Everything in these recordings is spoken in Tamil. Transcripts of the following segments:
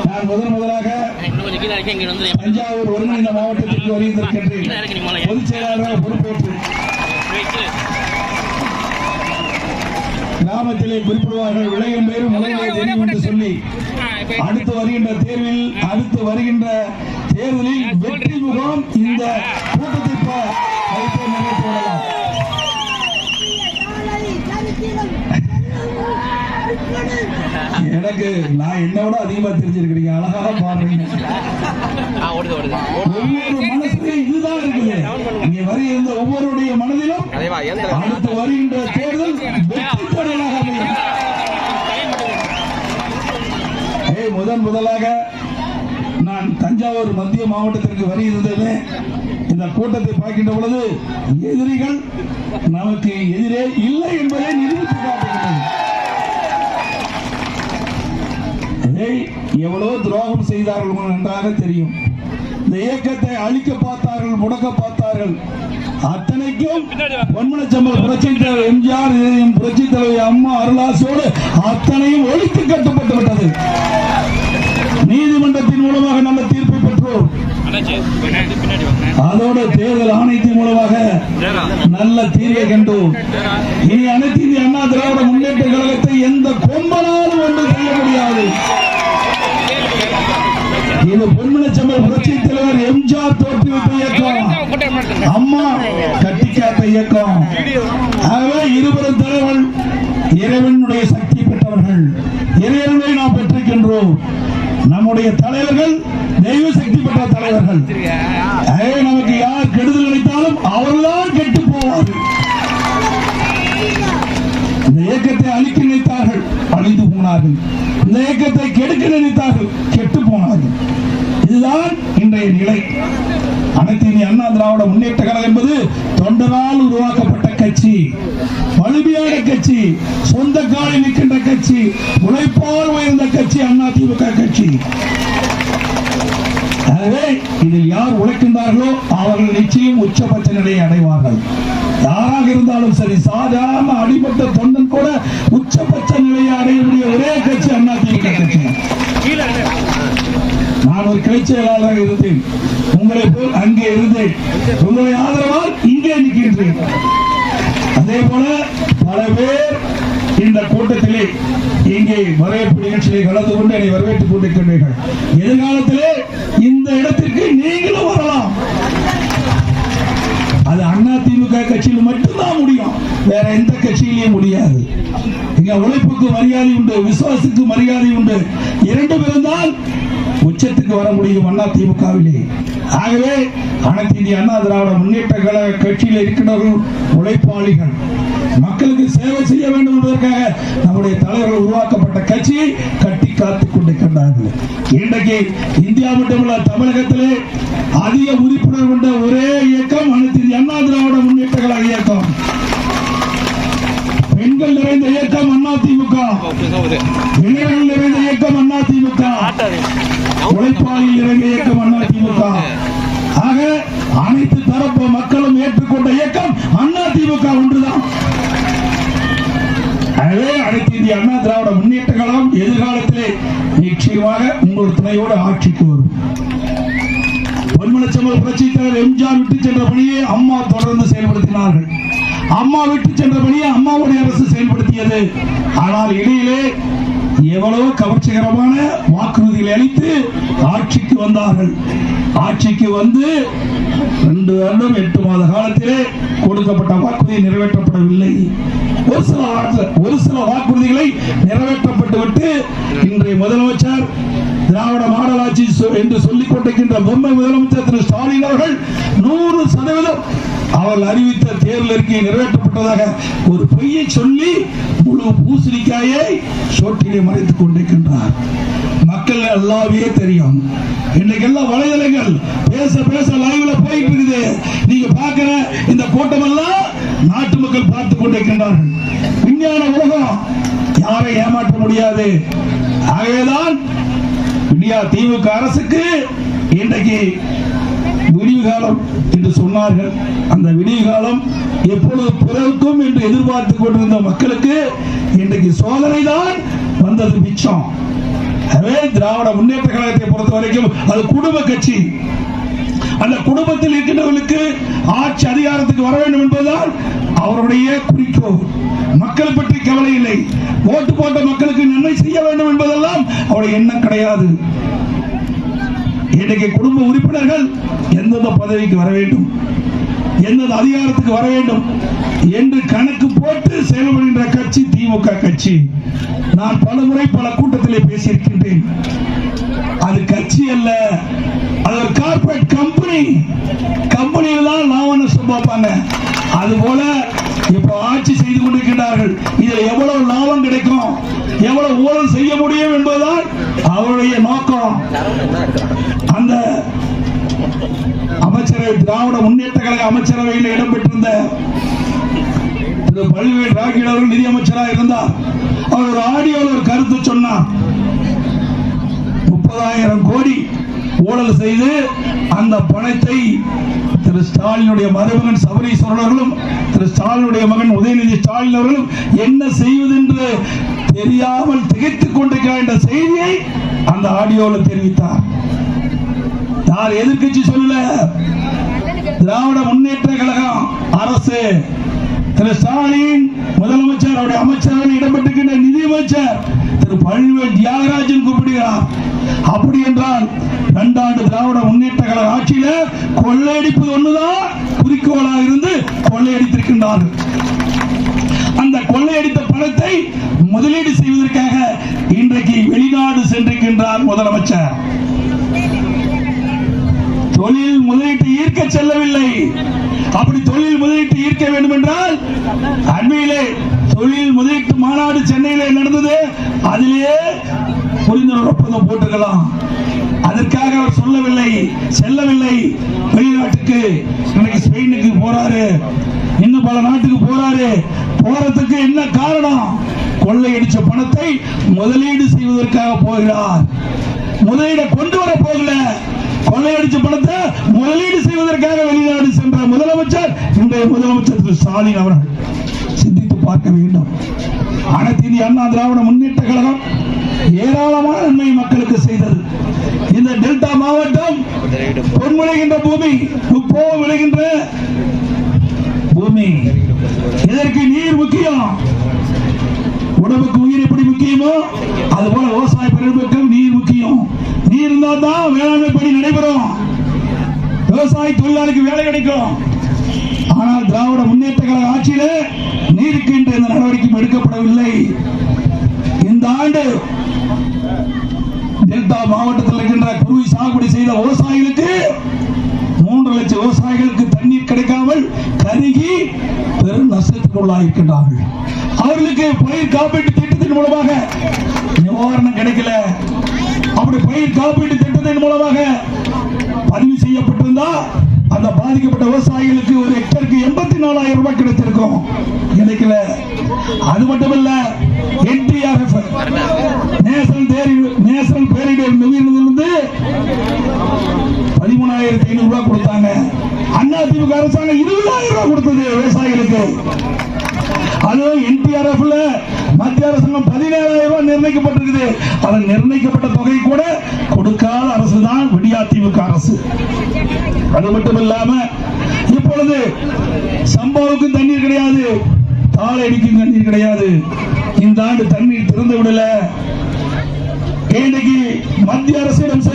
நான் முதலாக தஞ்சாவூர் ஒருங்கிணைந்த மாவட்டத்திற்கு வருகின்றேன். பொதுச் செயலாளராக பொறுப்பேற்று கிராமத்திலே குறிப்பிடுவார்கள் விளையும் பேரு முளையிலே தெரியும் என்று சொல்லி அடுத்து வருகின்ற தேர்தலில் வெற்றி முகாம் இந்த கூட்டத்தை நிறைவேற்றி விடலாம். எனக்கு நான் என்னோட அதிகமா தெரிஞ்சிருக்கிறீங்க, அழகாக பாருங்க. ஒவ்வொரு மனசுலையும் இதுதான் இருக்குது. இங்க வருகின்ற ஒவ்வொருடைய மனதிலும் அடுத்து வருகின்ற தேர்தல் வெற்றி தடையாக முதலாக நான் தஞ்சாவூர் மத்திய மாவட்டத்திற்கு வருகின்றேன். இந்த கூட்டத்தை பார்க்கின்ற பொழுது எதிரிகள் நமக்கு எதிரே இல்லை என்பதை நிரூபித்து காட்டுகிறது. எவ்வளவு துரோகம் செய்தார்கள் நன்றாக தெரியும். இந்த இயக்கத்தை அழிக்க பார்த்தார்கள், முடக்க பார்த்தார்கள். அத்தனைக்கும் பொன்மனச்சம்பல் புரட்சி தலைவர் எம்ஜிஆர், புரட்சி தலைவர் அம்மா அருளாசியோடு அத்தனையும் ஒழித்து கட்டப்பட்டு விட்டது. நீதிமன்றத்தின் மூலமாக நல்ல தீர்ப்பை பெற்றோம். அதோட தேர்தல் ஆணையத்தின் மூலமாக நல்ல தீர்வை கண்டோம். இனி அனைத்து இந்திய அண்ணா திராவிட முன்னேற்ற கழகத்தை எந்த கொம்பனாலும் ஒன்று செய்ய முடியாது. இது பொன்மனச்சம்பல் புரட்சி தலைவர் எம்ஜிஆர் தோற்றுவித்த இயக்கம், அம்மா கட்டிக்காத்த இயக்கம். ஆகவே இருவரும் தலைவர்கள் இறைவனுடைய சக்தி பெற்றவர்கள். இறைவனை நாம் பெற்றிருக்கின்றோம். நம்முடைய தலைவர்கள் தெய்வ சக்தி பெற்ற தலைவர்கள். நமக்கு யார் கெடுதல் நினைத்தாலும் அவர்கள்தான் கெட்டு போவார்கள். இந்த இயக்கத்தை அழிக்க நினைத்தார்கள், அழிந்து போனார்கள். இந்த இயக்கத்தை கெடுக்க நினைத்தார்கள், கெட்டு போனார்கள். இதுதான் இன்றைய நிலை. அனைத்து இந்திய அண்ணா திராவிட முன்னேற்ற கழகம் என்பது தொண்டரால் உருவாக்கப்பட்ட கட்சி, வலிமையான கட்சி, சொந்த காலில் நிற்கின்ற கட்சி, உழைப்பால் உயர்ந்த கட்சி அதிமுக கட்சி. எனவே இதில் யார் உழைக்கின்றார்களோ அவர்கள் நிச்சயம் உச்சபட்ச நிலையை அடைவார்கள். யாராக இருந்தாலும் சரி, சாதாரண அடிபட்ட தொண்டன் கூட உச்சபட்ச நிலையை அடையக்கூடிய ஒரே கட்சி அதிமுக கட்சி. நான் ஒரு கிளை செயலாளராக இருந்தேன், உங்களை போல் அங்கே இருந்தேன். உங்களுடைய ஆதரவால் இங்கே நிற்கின்றேன். அதே போல பல பேர் இந்த கூட்டத்திலே இங்கே வரவேற்பு நிகழ்ச்சியை கலந்து கொண்டு என்னை வரவேற்றுக் கொண்டிருக்கின்றீர்கள். எதிர்காலத்திலே இந்த இடத்திற்கு நீங்களும் வரலாம். அது அதிமுக கட்சியில் மட்டும்தான் முடியும், வேற எந்த கட்சியிலையும் முடியாது. இங்க உழைப்புக்கு மரியாதை உண்டு, விசுவாசுக்கு மரியாதை உண்டு. இரண்டும் இருந்தால் உச்சத்துக்கு வர முடியும் அதிமுகவிலே. ஆகவே அனைத்து இந்திய அண்ணா திராவிட முன்னேற்ற கழக கட்சியில் இருக்கின்றவர்கள் உழைப்பாளிகள், மக்களுக்கு சேவை செய்ய வேண்டும் என்பதற்காக நம்முடைய தலைவர்கள் உருவாக்கப்பட்ட கட்சியை கட்டி காத்துக் கொண்டிருக்கின்றார்கள். இன்றைக்கு இந்தியா மட்டுமல்ல, தமிழகத்திலே அதிக உறுப்பினர் கொண்ட ஒரே இயக்கம் அனைத்து இந்திய அண்ணா திராவிட முன்னேற்ற கழக இயக்கம். பெண்கள் நிறைந்த இயக்கம் அதிமுக, இளைஞர்கள் நிறைந்த இயக்கம் அதிமுக, உழைப்பாளிகள் நிறைந்த இயக்கம் அதிமுக. ஆக அனைத்து தரப்பு மக்களும் ஏற்றுக்கொண்ட இயக்கம் அதிமுக ஒன்றுதான். எனவே அனைத்து இந்திய அண்ணா திராவிட முன்னேற்ற கழகம் எதிர்காலத்திலே நிச்சயமாக உங்கள் துணையோடு ஆட்சிக்கு வரும். பொன்மனச்சம்பல் புரட்சி தலைவர் எம்ஜிஆர் விட்டு சென்ற பணியை அம்மா தொடர்ந்து செயல்படுத்தினார்கள். அம்மா விட்டு சென்ற பணியை அம்மாவுடைய அரசு செயல்படுத்தியது. ஆனால் இடையிலே எவ்வளவு கவர்ச்சிகரமான வாக்குறுதிகளை அளித்து ஆட்சிக்கு வந்தார்கள். ஆட்சிக்கு வந்து 2 வருடம் 8 மாத காலத்திலே கொடுக்கப்பட்ட வாக்குறுதி நிறைவேற்றப்படவில்லை. ஒரு சில வாக்குறுதிகளை நிறைவேற்றப்பட்டுவிட்டு இன்றைய முதலமைச்சர் திராவிட மாடல் ஆட்சி என்று சொல்லிக் கொண்டிருக்கின்ற பொம்மை முதலமைச்சர் திரு ஸ்டாலின் அவர்கள் 100% அவர்கள் அறிவித்த தேர்தல் அறிக்கை நிறைவேற்றப்பட்டதாக ஒரு பொய்யை சொல்லி முழு பூசணிக்காயை சோற்றிலே மறைத்துக் கொண்டிருக்கின்றார். மக்கள் எல்லாமே தெரியும். இன்னைக்கு எல்லாம் வலைதளங்கள் பேச பேச லைவ்ல போயிட்டு இருக்குது. நீங்க பார்க்கிற இந்த கூட்டம் எல்லாம் நாட்டு மக்கள் பார்த்துக் கொண்டிருக்கின்றார்கள். விஞ்ஞான உலகம் யாரை ஏமாற்ற முடியாது. ஆகவேதான் திமுக அரசுக்கு இன்றைக்கு விடிவு காலம் என்று சொன்னார்கள். அந்த விடிவு காலம் எப்பொழுது பிறக்கும் என்று எதிர்பார்த்துக் கொண்டிருந்த மக்களுக்கு இன்றைக்கு சோதனை தான் வந்தது மிச்சம். திராவிட முன்னேற்ற கழகத்தை பொறுத்த வரைக்கும் அது குடும்ப கட்சி. அந்த குடும்பத்தில் இருக்கின்றவர்களுக்கு ஆட்சி அதிகாரத்துக்கு வர வேண்டும் என்பதுதான் அவருடைய குறிக்கோள். மக்கள் பற்றி கவலை இல்லை. ஓட்டு போட்ட மக்களுக்கு நன்மை செய்ய வேண்டும் என்பதெல்லாம் அவருடைய எண்ணம் கிடையாது. இன்றைக்கு குடும்ப உறுப்பினர்கள் எந்தெந்த பதவிக்கு வர வேண்டும், எந்தெந்த அதிகாரத்துக்கு வர வேண்டும் என்று கணக்கு போட்டு செயல்படுகின்ற கட்சி திமுக கட்சி. நான் பலமுறை பல கூட்டத்திலே பேசியிருக்கின்றேன். அது கட்சி அல்ல, அது ஒரு கார்பரேட் கம்பெனி. கம்பெனியில் தான் லாபம் நஷ்டம் பார்ப்பாங்க. அதுபோல இப்ப ஆட்சி செய்து கொண்டிருக்கிறார்கள். இதில் எவ்வளவு லாபம் கிடைக்கும், எவ்வளவு ஊழல் செய்ய முடியும் என்பதுதான் அவருடைய நோக்கம். அந்த அமைச்சரவை, திராவிட முன்னேற்ற கழக அமைச்சரவையில் இடம்பெற்றிருந்த திரு பழனிவேல் ராகில் அவர்கள் நிதி அமைச்சராக இருந்தார். அவர் ஒரு ஆடியோவில் ஒரு கருத்து சொன்னார். 30,000 கோடி ஊழல் செய்து அந்த பணத்தை திரு ஸ்டாலினுடைய மருமகன் சபரீஸ்வரன் அவர்களும் திரு ஸ்டாலினுடைய மகன் உதயநிதி ஸ்டாலின் அவர்களும் என்ன செய்வது என்று தெரியாமல் திகைத்துக் கொண்டிருக்கிறார் என்ற செய்தியை அந்த ஆடியோவில் தெரிவித்தார். யார் எதிர்கட்சி சொல்லல, திராவிட முன்னேற்ற கழகம் அரசு. திரு ஸ்டாலின் முதலமைச்சர், அவருடைய அமைச்சர்கள் இடம்பெற்றிருக்கின்ற நிதியமைச்சர் திரு பழனிவேல் தியாகராஜன் கூப்பிடுகிறார். அப்படி என்றால் 2 ஆண்டு திராவிட முன்னேற்ற கழக ஆட்சியில கொள்ளையடிப்பது ஒண்ணுதான் குறிக்கோளாக இருந்து கொள்ளையடித்திருக்கின்றார்கள். அந்த கொள்ளையடித்த பணத்தை முதலீடு செய்வதற்காக இன்றைக்கு வெளிநாடு சென்றிருக்கின்றார் முதலமைச்சர். தொழில் முதலீட்டை ஈர்க்க செல்லவில்லை. அப்படி தொழில் முதலீட்டை ஈர்க்க வேண்டும் என்றால் அண்மையிலே தொழில் முதலீட்டு மாநாடு சென்னையிலே நடந்தது. அதிலே புரிந்துணர்வு ஒப்பந்தம் போட்டுக்கலாம். அதற்காக அவர் செல்லவில்லை. வெளிநாட்டுக்கு, இன்னைக்கு ஸ்பெயினுக்கு போறாரு, இன்னும் பல நாட்டுக்கு போறாரு. போறதுக்கு என்ன காரணம்? கொள்ளையடிச்ச பணத்தை முதலீடு செய்வதற்காக போகிறார். முதலீட கொண்டு வர போகல, கொள்ளையடிச்ச பணத்தை முதலீடு செய்வதற்காக வெளிநாடு சென்ற முதலமைச்சர், இன்றைய முதலமைச்சர் திரு ஸ்டாலின் அவர்கள் சிந்தித்து பார்க்க வேண்டும். அனைத்து இந்திய அண்ணா திராவிட முன்னேற்ற கழகம் ஏராளமான நன்மை மக்களுக்கு செய்தது. இந்த டெல்டா மாவட்டம் பொன் விளைகின்ற பூமி, முப்போ விளைகின்ற பூமி. இதற்கு நீர் முக்கியம். உடம்புக்கு உயிர் எப்படி முக்கியமோ அதுபோல விவசாய பெருமக்கள் நீர் முக்கியம். நீர் இருந்தால் தான் வேளாண்மை பணி நடைபெறும், விவசாய தொழிலாளிக்கு வேலை கிடைக்கும். ஆனால் திராவிட முன்னேற்ற கழக ஆட்சியில நீருக்கு என்ற இந்த நடவடிக்கை எடுக்கப்படவில்லை. இந்த ஆண்டு டெல்டா மாவட்டத்தில் இருக்கின்ற குறுவை சாகுபடி செய்த விவசாயிகளுக்கு 3 லட்சம் விவசாயிகளுக்கு தண்ணீர் கிடைக்காமல் கருகி பெரும் நஷ்டத்துக்கு உள்ளாகியிருக்கின்றார்கள். அவர்களுக்கு பயிர் காப்பீட்டு திட்டத்தின் மூலமாக நிவாரணம் கிடைக்கல. அப்படி பயிர் காப்பீட்டு திட்டத்தின் மூலமாக பதிவு செய்யப்பட்டிருந்தா அந்த பாதிக்கப்பட்ட விவசாயிகளுக்கு ஒரு ஹெக்டருக்கு 84,000 ரூபாய் கிடைத்திருக்கும். கிடைக்கல. அது மட்டுமல்ல, NTRF நேஷனல் பேரிடர் நிதியிலிருந்து 13,500 ரூபாய் கொடுத்தாங்க. அதிமுக அரசாங்கம் 20,000 ரூபாய் கொடுத்தது விவசாயிகளுக்கு. அதுவும் NTRFல மத்திய அரசாங்கம் 17,000 ரூபாய் நிர்ணயிக்கப்பட்டிருக்குது. அதன் நிர்ணயிக்கப்பட்ட தொகை கூட கொடுக்காத அரசு தான் விடியா திமுக அரசு. அது மட்டும் இல்லாம இப்பொழுது சம்பவுக்கு தண்ணீர் கிடையாது, தாளடிக்கு தண்ணீர் கிடையாது. இந்த ஆண்டு தண்ணீர் திறந்து விடல. இன்னைக்கு மத்திய அரசிடம்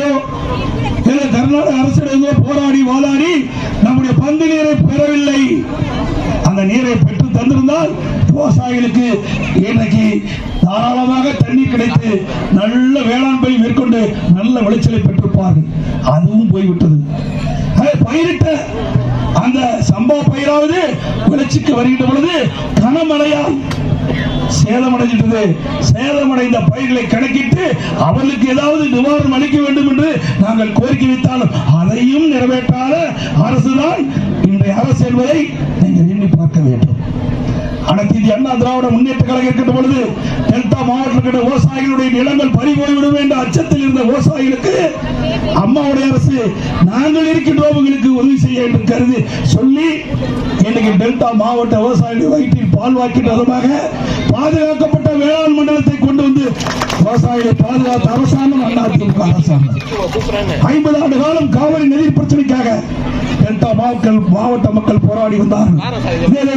கர்நாடக அரசிடம் போராடி வாதாடி நம்முடைய பந்து நீரை பெறவில்லை. அந்த நீரை பெற்று தந்திருந்தால் விவசாயிகளுக்கு இன்றைக்கு தாராளமாக தண்ணீர் கிடைத்து நல்ல வேளாண்மை மேற்கொண்டு நல்ல விளைச்சலை பெற்றிருப்பார்கள். அதுவும் போய்விட்டது. பயிரிட்ட அந்த சம்பா பயிராவது விளைச்சிக்கு வருகின்ற பொழுது கனமழையால் சேதமடைந்தது. சேதமடைந்த பயிர்களை கணக்கிட்டு அவர்களுக்கு ஏதாவது நிவாரணம் அளிக்க வேண்டும் என்று நாங்கள் கோரிக்கை வைத்தாலும் அதையும் நிறைவேற்றாத அரசுதான் இன்றைய அரசு என்பதை நீங்கள் எண்ணி பார்க்க வேண்டும். அனைத்து இந்திய அண்ணா திராவிட முன்னேற்ற கழகம் இருக்கின்ற பொழுது டெல்டா மாவட்டத்தில் விவசாயிகளுடைய நிலங்கள் பறிபோய்விடும் என்ற அச்சத்தில் இருந்த விவசாயிகளுக்கு அம்மாவுடைய அரசு நாங்கள் இருக்கின்றோம் உங்களுக்கு உதவி செய்ய என்று கருதி சொல்லி இன்னைக்கு டெல்டா மாவட்ட விவசாயிகள் வயிற்றில் பால் வாக்கின்ற விதமாக பாதுகாக்கப்பட்ட வேளாண் மண்டலத்தை கொண்டு வந்து விவசாயிகளை பாதுகாத்த அரசாங்கம் அதிமுக அரசாங்கம். 50 ஆண்டு காலம் காவிரி நதி பிரச்சனைக்காக டெல்டா மாவட்ட மக்கள் போராடி வந்தார்கள்.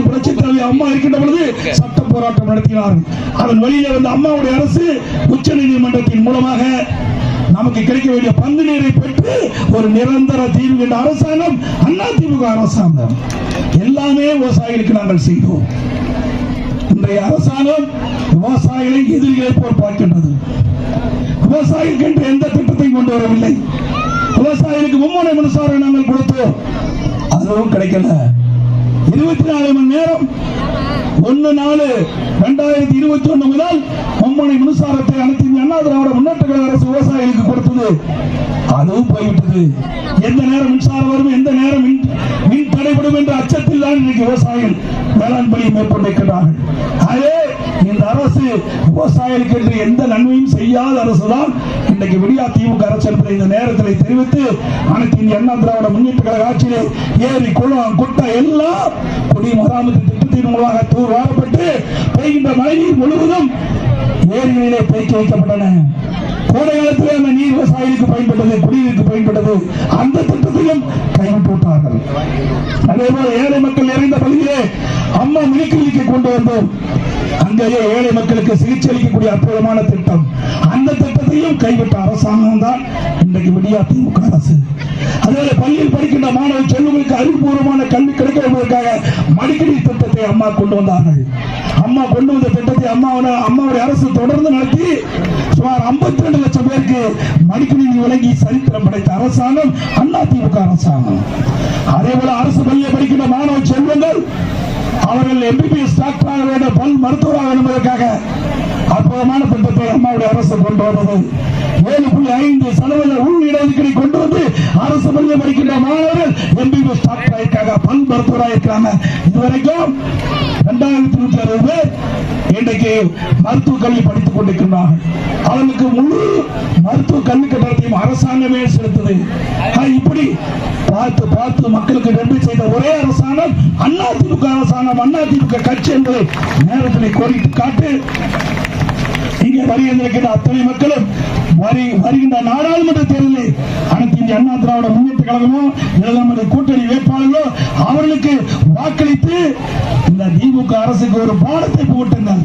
புரட்சி தலைவி அம்மா இருக்கின்ற பொழுது சட்ட போராட்டம் நடத்தினார்கள். அதன் வழியிலே வந்த அம்மாவுடைய அரசு உச்ச நீதிமன்றத்தின் மூலமாக நமக்கு கிடைக்க வேண்டிய பங்கு நீரை பெற்று ஒரு நிரந்தர தீர்வு என்ற அரசாங்கம் அதிமுக அரசாங்கம். எல்லாமே விவசாயிகளுக்கு நாங்கள் செய்தோம். இன்றைய அரசாங்கம் விவசாயிகளை எதிரிகளை போல் பார்க்கின்றது. விவசாயிகளுக்கு என்று எந்த திட்டத்தையும் கொண்டு வரவில்லை. விவசாயிகளுக்கு மும்முனை மின்சாரம் நாங்கள் கொடுத்தோம், அதுவும் கிடைக்கல. 24 மணி நேரம் 1/4/2021 முதல் மும்முனை மின்சாரத்தை அனைத்து அண்ணா திராவிட முன்னேற்ற கழக அரசு விவசாயிகளுக்கு கொடுத்தது, அதுவும் போய்விட்டது. எந்த நேரம் மின்சாரம் வரும், எந்த நேரம் மின் தடைபடும் என்ற அச்சத்தில் தான் இன்றைக்கு விவசாயிகள் வேளாண் பணியை மேற்கொண்டிருக்கிறார்கள். அதே இந்த அரசு விவசாயிகளுக்கு என்று எந்த நன்மையும் செய்யாத அரசுதான் இன்றைக்கு விடியா திமுக அரசு என்பதை இந்த நேரத்தில் தெரிவித்து, அனைத்து இந்திய அண்ணா திராவிட முன்னேற்ற கழக ஆட்சியிலே ஏரி குளம் குட்டை எல்லாம் குடிமராமத்து திட்டத்தின் மூலமாக தூர் வாரப்பட்டு பெய்கின்ற மழைநீர் முழுவதும் ஏரிகளிலே தேக்கி வைக்கப்பட்டன. கோடை காலத்திலே அந்த நீர் விவசாயிகளுக்கு பயன்பட்டது, குடிநீருக்கு பயன்பட்டது. அந்த திட்டத்தையும் கைவிட்டு விட்டார்கள். அதே போல ஏழை மக்கள் நிறைந்த பகுதியிலே அம்மா மினிக்கிளினிக்கை கொண்டு வந்தோம். அங்கேயே ஏழை மக்களுக்கு சிகிச்சை அளிக்கக்கூடிய அற்புதமான திட்டம். அந்த திட்டத்தையும் கைவிட்ட அரசாங்கம் தான் இன்றைக்கு விடியா திமுக அரசு. அதே பள்ளியில் படிக்கின்ற மாணவ செல்வங்களுக்கு அறிவுபூர்வமான கல்வி கிடைக்க என்பதற்காக மடிக்கணி திட்டத்தை அம்மா கொண்டு வந்தார்கள். அம்மா கொண்டு வந்த திட்டத்தை அம்மாவுடைய அரசு தொடர்ந்து நடத்தி சுமார் 52 லட்சம் பேருக்கு மடிக்கணினி வழங்கி சரித்திரம் படைத்த அரசாங்கம் அதிமுக அரசாங்கம். அதே போல அரசு பள்ளியை படிக்கின்ற மாணவ செல்வங்கள் அவர்கள் MBBS டாக்டராக வேண்டும், பல் மருத்துவராக என்பதற்காக அற்புதமான திட்டத்தை அம்மாவுடைய அரசு கொண்டு வந்தது. 7.5% உள் இடஒதுக்கீடை கொண்டு வந்து அரசு பள்ளியை படிக்கின்ற மாணவர்கள் MBBS டாக்டராக பல் மருத்துவராக இருக்கிறாங்க. இதுவரைக்கும் 2026 பேர் இன்றைக்கு மருத்துவ கல்வி படித்துக் கொண்டிருக்கிறார்கள். அவர்களுக்கு முழு மருத்துவ கல்வி கட்டணத்தையும் அரசாங்கமே செலுத்துது. இப்படி பார்த்து பார்த்து மக்களுக்கு நன்மை செய்த ஒரே அரசாங்கம் அதிமுக அரசாங்கம், அதிமுக கட்சி என்பதை நேரத்தில் கோரிட்டு காட்டு. இங்கே வருகின்ற அத்தனை மக்களும் வருகின்ற நாடாளுமன்ற தேர்தலில் அனைத்து இந்திய அண்ணா திராவிட முன்னேற்ற கழகமோ நமது கூட்டணி வேட்பாளர்களோ அவர்களுக்கு வாக்களித்து இந்த திமுக அரசுக்கு ஒரு பாடத்தை புகட்டுங்கள்.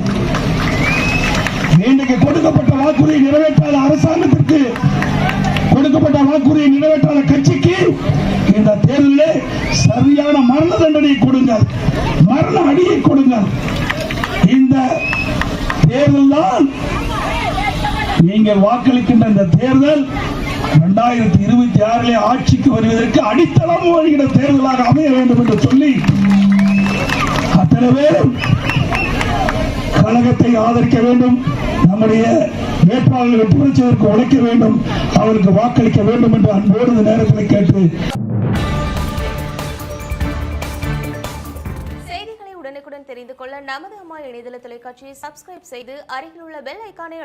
இன்றைக்கு கொடுக்கப்பட்ட வாக்குறுதியை நிறைவேற்றாத அரசாங்கத்திற்கு, கொடுக்கப்பட்ட வாக்குறுதியை நிறைவேற்றாத கட்சிக்கு இந்த தேர்தலில் சரியான மரண தண்டனை கொடுங்கள், மரண அடியை கொடுங்கள். இந்த தேர்தல் தான் நீங்கள் வாக்களிக்கின்ற இந்த தேர்தல் 2026 ஆட்சிக்கு வருவதற்கு அடித்தளம் வருகிற தேர்தலாக அமைய வேண்டும் என்று சொல்லி அத்தனை பேரும் கழகத்தை ஆதரிக்க வேண்டும், நம்முடைய வேட்பாளர்கள் வெற்றி பெறுவதற்கு உழைக்க வேண்டும், அவருக்கு வாக்களிக்க வேண்டும் என்று அன்போடு இந்த நேரத்தில் கேட்டு செய்திகளை உடனுக்குடன் தெரிந்து கொள்ள நமது அம்மா இணையதள தொலைக்காட்சியை சப்ஸ்கிரைப் செய்து அருகில் உள்ள பெல் ஐகானை